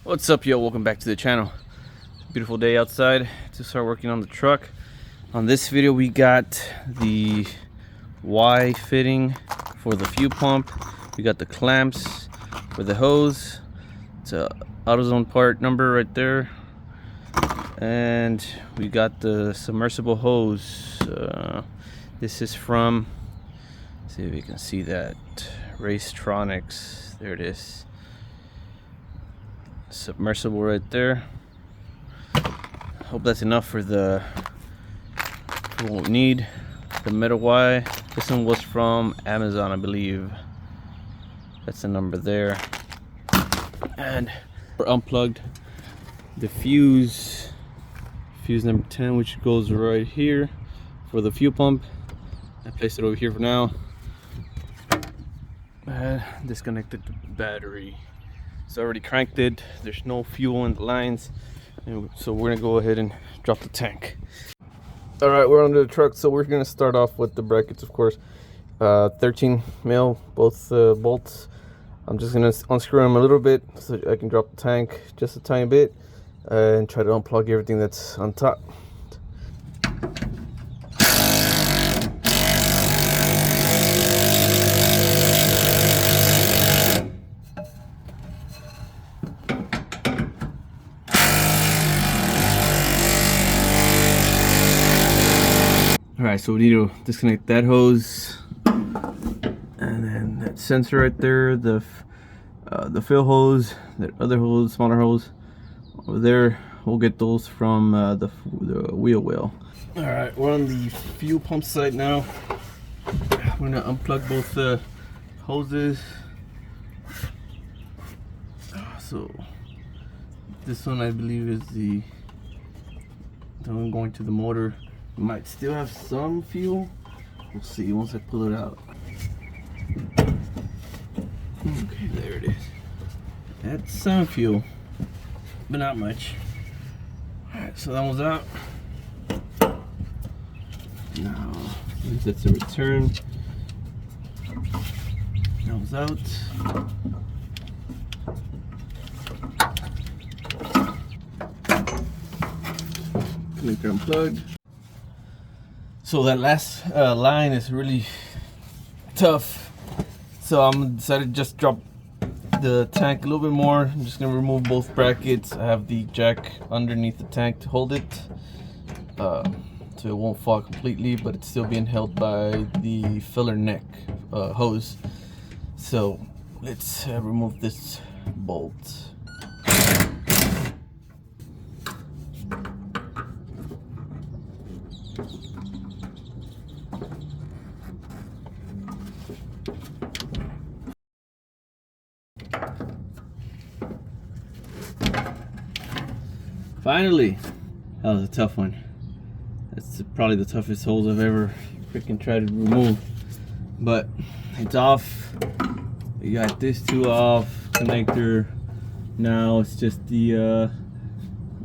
What's up, yo? Welcome back to the channel. Beautiful day outside to start working on the truck. On this video we got the Y fitting for the fuel pump. We got the clamps for the hose. It's a AutoZone part number right there. And we got the submersible hose. This is from, let's see if you can see that, Reinstallation. There it is. Submersible right there. Hope that's enough for what we need. The metal Y. This one was from Amazon, I believe. That's the number there. And we're unplugged the fuse number 10, which goes right here for the fuel pump. I placed it over here for now. And disconnected the battery. It's already cranked it. There's no fuel in the lines, and so we're gonna go ahead and drop the tank. All right, we're under the truck, so we're gonna start off with the brackets, of course. 13 mil, both bolts. I'm just gonna unscrew them a little bit so I can drop the tank just a tiny bit and try to unplug everything that's on top. Alright, so we need to disconnect that hose and then that sensor right there, the fill hose, that other hose, smaller hose over there. We'll get those from the wheel well. Alright, we're on the fuel pump side now. We're gonna unplug both the hoses. So this one I believe is the one going to the motor. Might still have some fuel. We'll see once I pull it out. Okay, there it is. That's some fuel, but not much. Alright, so that one's out. Now, that's the return. That one's out. Connector unplugged. So that last line is really tough, so I'm decided to just drop the tank a little bit more. I'm just gonna remove both brackets. I have the jack underneath the tank to hold it, so it won't fall completely, but it's still being held by the filler neck hose. So let's remove this bolt. Finally! That was a tough one. That's probably the toughest holes I've ever freaking tried to remove. But it's off. We got this two off, connector. Now it's just the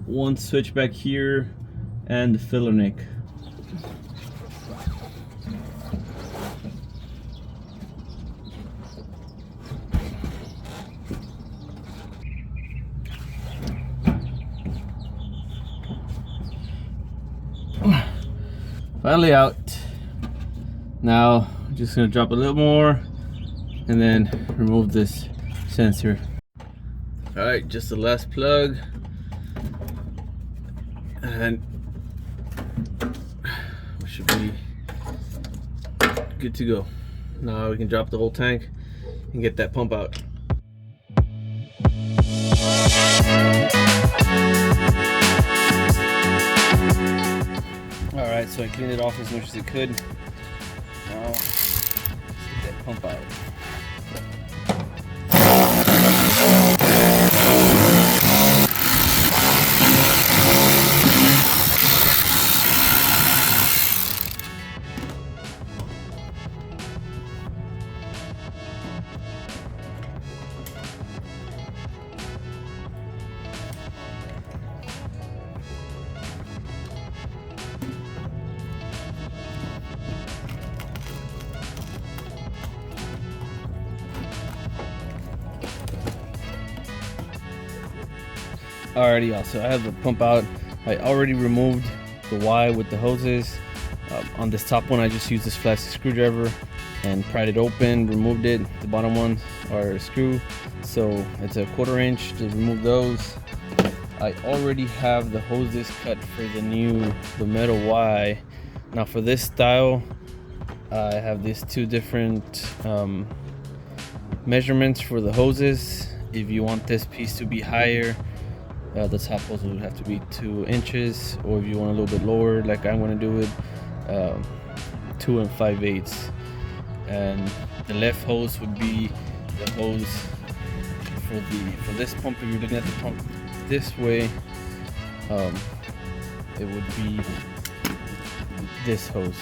one switch back here and the filler neck. Finally out. Now I'm just gonna drop a little more and then remove this sensor. All right, just the last plug, and we should be good to go. Now we can drop the whole tank and get that pump out. Alright, so I cleaned it off as much as I could. Now, let's get that pump out. Alrighty, also I have the pump out. I already removed the Y with the hoses. On this top one, I just used this flat screwdriver and pried it open, removed it. The bottom ones are a screw, so it's a 1/4 inch to remove those. I already have the hoses cut for the metal Y. Now for this style, I have these two different measurements for the hoses. If you want this piece to be higher, the top hose would have to be 2 inches, or if you want a little bit lower, like I'm going to do it, 2 5/8. And the left hose would be the hose for this pump. If you're looking at the pump this way, it would be this hose,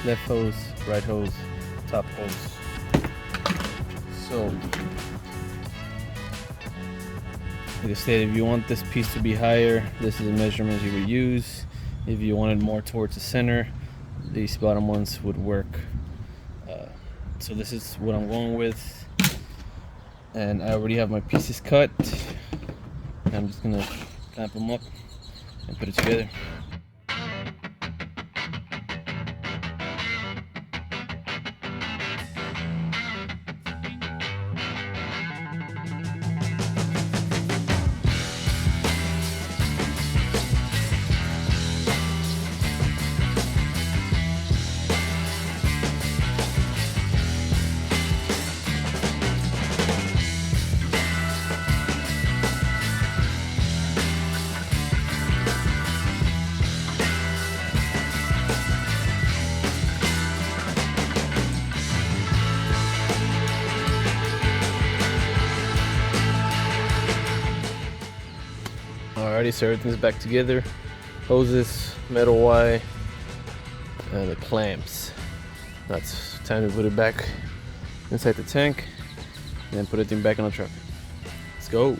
left hose, right hose, top hose. So like I said, if you want this piece to be higher, this is the measurements you would use. If you wanted more towards the center, these bottom ones would work. So this is what I'm going with, and I already have my pieces cut. I'm just gonna clamp them up and put it together. Alrighty, so everything's back together. Hoses, metal Y, and the clamps. That's time to put it back inside the tank and then put everything back on the truck. Let's go.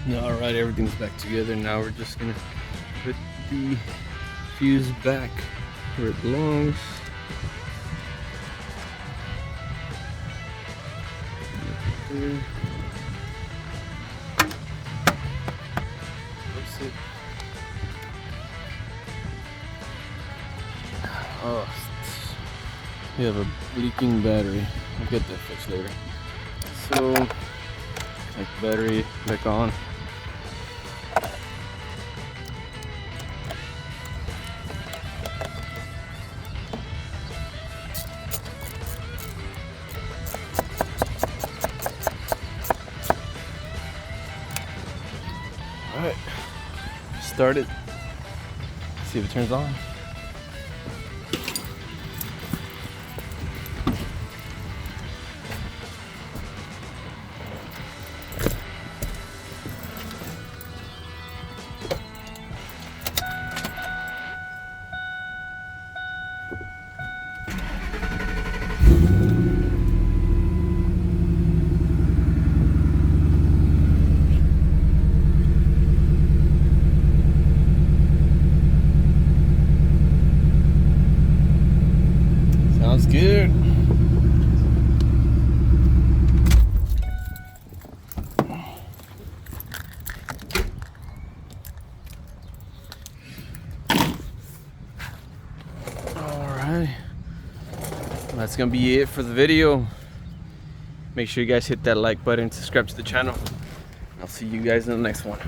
Alright, everything's back together. Now we're just gonna put the fuse back where it belongs. Oh, we have a leaking battery. I'll get that fixed later. So, like, battery back on. Alright, start it, see if it turns on. Sounds good. Alright, that's gonna be it for the video. Make sure you guys hit that like button, subscribe to the channel. I'll see you guys in the next one.